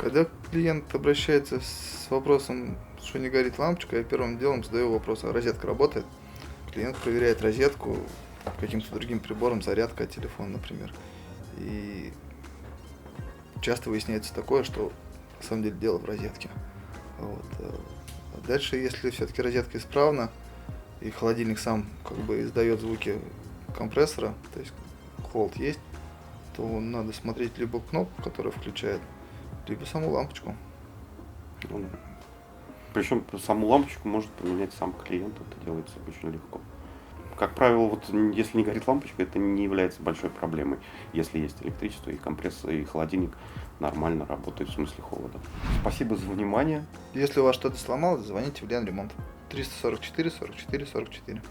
Когда клиент обращается с вопросом, что не горит лампочка, я первым делом задаю вопрос, а розетка работает? Клиент проверяет розетку каким-то другим прибором, зарядка от телефона, например. И часто выясняется такое, что на самом деле дело в розетке. Вот. А дальше, если все-таки розетка исправна, и холодильник сам как бы издает звуки компрессора, то есть холод есть, то надо смотреть либо кнопку, которая включает, либо саму лампочку. Причем саму лампочку может поменять сам клиент, это делается очень легко. Как правило, вот если не горит лампочка, это не является большой проблемой, если есть электричество и компрессор, и холодильник нормально работает в смысле холода. Спасибо за внимание. Если у вас что-то сломалось, звоните в Ленремонт. 344 44 44.